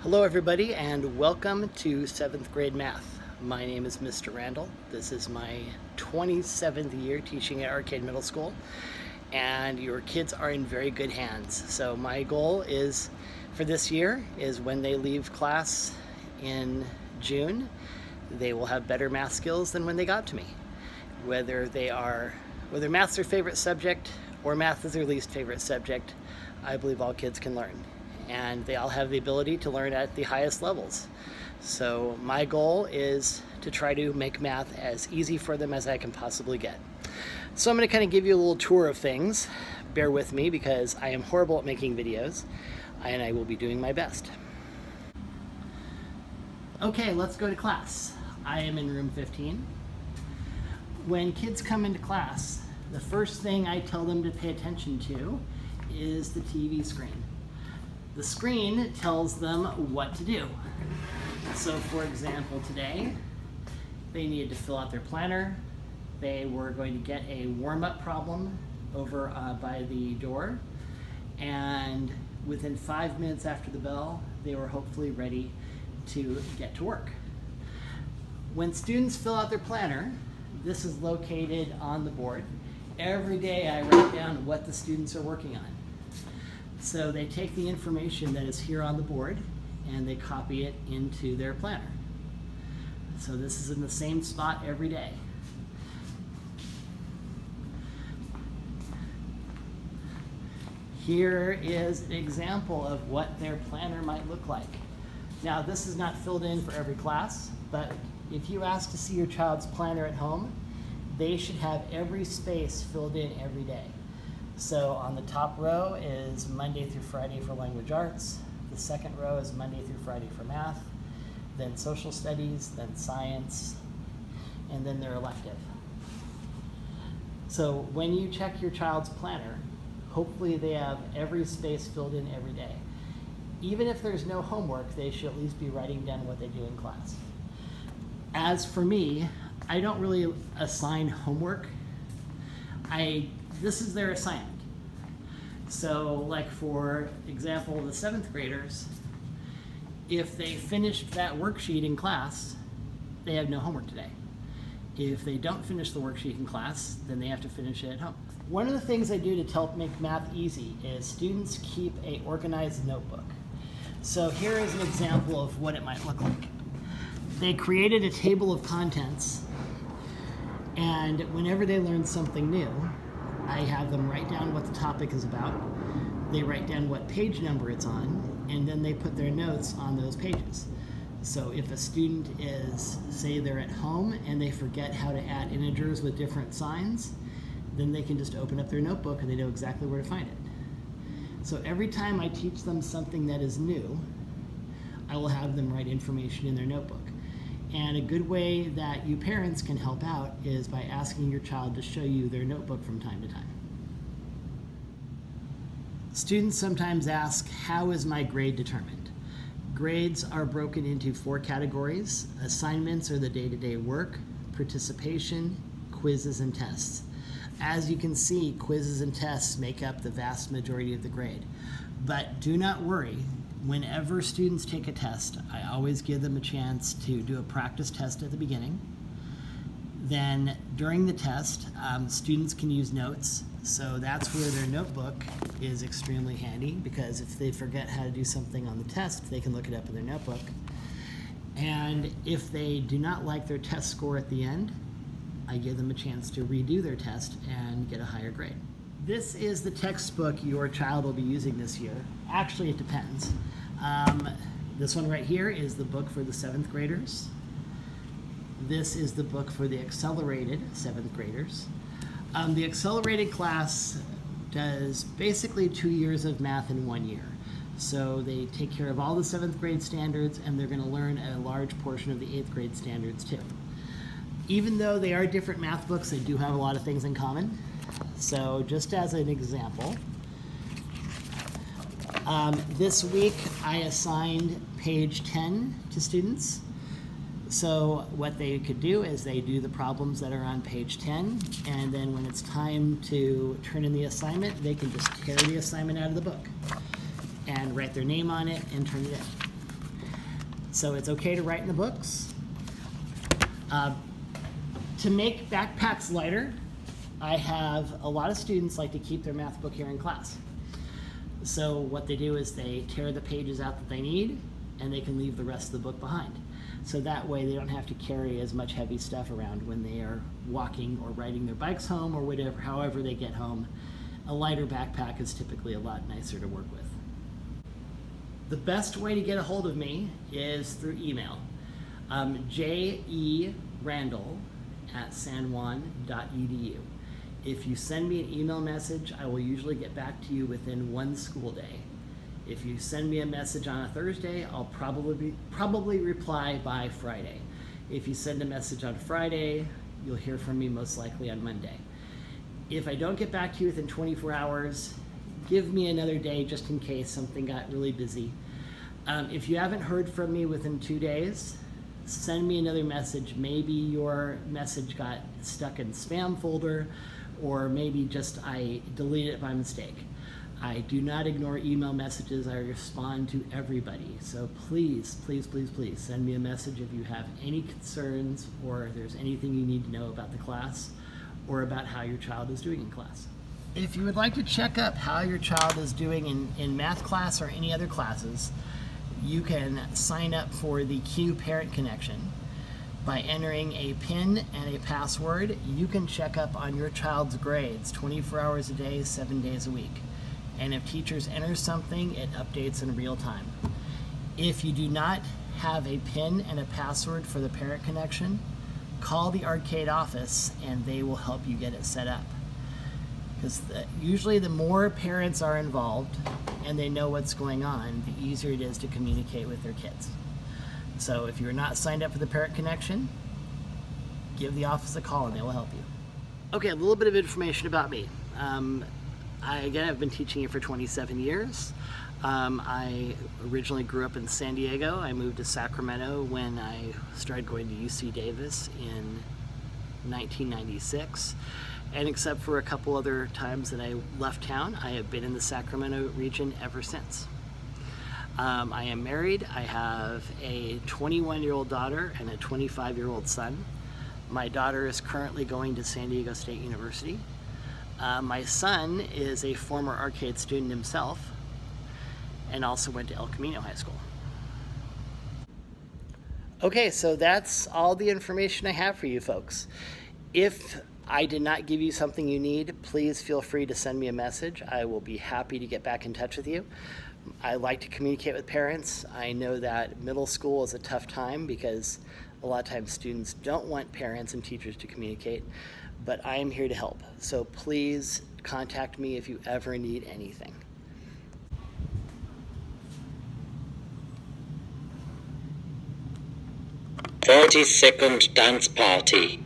Hello everybody and welcome to 7th grade math. My name is Mr. Randall. This is my 27th year teaching at Arcade Middle School and your kids are in very good hands. So my goal is for this year is when they leave class in June, they will have better math skills than when they got to me. Whether math's their favorite subject or math is their least favorite subject, I believe all kids can learn. And they all have the ability to learn at the highest levels. So my goal is to try to make math as easy for them as I can possibly get. So I'm going to kind of give you a little tour of things. Bear with me because I am horrible at making videos and I will be doing my best. Okay, let's go to class. I am in room 15. When kids come into class, the first thing I tell them to pay attention to is the TV screen. The screen tells them what to do. So for example, today, they needed to fill out their planner. They were going to get a warm-up problem over by the door. And within 5 minutes after the bell, they were hopefully ready to get to work. When students fill out their planner, this is located on the board. Every day I write down what the students are working on. So they take the information that is here on the board and they copy it into their planner. So this is in the same spot every day. Here is an example of what their planner might look like. Now this is not filled in for every class, but if you ask to see your child's planner at home, they should have every space filled in every day. So on the top row is Monday through Friday for language arts. The second row is Monday through Friday for math, then social studies, then science, and then their elective. So when you check your child's planner, hopefully they have every space filled in every day. Even if there's no homework, they should at least be writing down what they do in class. As for me, I don't really assign homework. This is their assignment. So like for example, the 7th graders, if they finished that worksheet in class, they have no homework today. If they don't finish the worksheet in class, then they have to finish it at home. One of the things I do to help make math easy is students keep an organized notebook. So here is an example of what it might look like. They created a table of contents, and whenever they learn something new, I have them write down what the topic is about. They write down what page number it's on, and then they put their notes on those pages. So if a student is, say they're at home and they forget how to add integers with different signs, then they can just open up their notebook and they know exactly where to find it. So every time I teach them something that is new, I will have them write information in their notebook. And a good way that you parents can help out is by asking your child to show you their notebook from time to time. Students sometimes ask, how is my grade determined? Grades are broken into 4 categories. Assignments are the day-to-day work, participation, quizzes, and tests. As you can see, quizzes and tests make up the vast majority of the grade. But do not worry. Whenever students take a test, I always give them a chance to do a practice test at the beginning. Then during the test, students can use notes. So that's where their notebook is extremely handy, because if they forget how to do something on the test, they can look it up in their notebook. And if they do not like their test score at the end, I give them a chance to redo their test and get a higher grade. This is the textbook your child will be using this year. Actually, it depends. This one right here is the book for the 7th graders. This is the book for the accelerated 7th graders. The accelerated class does basically 2 years of math in 1 year. So they take care of all the 7th grade standards, and they're going to learn a large portion of the 8th grade standards too. Even though they are different math books, they do have a lot of things in common. So just as an example, this week I assigned page 10 to students. So what they could do is they do the problems that are on page 10, and then when it's time to turn in the assignment, they can just tear the assignment out of the book and write their name on it and turn it in. So it's okay to write in the books. To make backpacks lighter, I have a lot of students like to keep their math book here in class. So what they do is they tear the pages out that they need, and they can leave the rest of the book behind. So that way they don't have to carry as much heavy stuff around when they are walking or riding their bikes home or whatever, however they get home. A lighter backpack is typically a lot nicer to work with. The best way to get a hold of me is through email. jerandall@sanjuan.edu. If you send me an email message, I will usually get back to you within one school day. If you send me a message on a Thursday, I'll probably reply by Friday. If you send a message on Friday, you'll hear from me most likely on Monday. If I don't get back to you within 24 hours, give me another day just in case something got really busy. If you haven't heard from me within 2 days, send me another message. Maybe your message got stuck in spam folder, or maybe just I deleted it by mistake. I do not ignore email messages. I respond to everybody. So please, please, please, please send me a message if you have any concerns or if there's anything you need to know about the class or about how your child is doing in class. If you would like to check up how your child is doing in math class or any other classes, you can sign up for the Q Parent Connection. By entering a PIN and a password, you can check up on your child's grades 24 hours a day, 7 days a week. And if teachers enter something, it updates in real time. If you do not have a PIN and a password for the Parent Connection, call the arcade office and they will help you get it set up. Because usually the more parents are involved and they know what's going on, the easier it is to communicate with their kids. So if you're not signed up for the Parent Connection, give the office a call and they will help you. Okay, a little bit of information about me. I've been teaching here for 27 years. I originally grew up in San Diego. I moved to Sacramento when I started going to UC Davis in 1996. And except for a couple other times that I left town, I have been in the Sacramento region ever since. I am married. I have a 21-year-old daughter and a 25-year-old son. My daughter is currently going to San Diego State University. My son is a former arcade student himself and also went to El Camino High School. Okay, so that's all the information I have for you folks. If I did not give you something you need, please feel free to send me a message. I will be happy to get back in touch with you. I like to communicate with parents. I know that middle school is a tough time because a lot of times students don't want parents and teachers to communicate, but I am here to help. So please contact me if you ever need anything. 30-second dance party.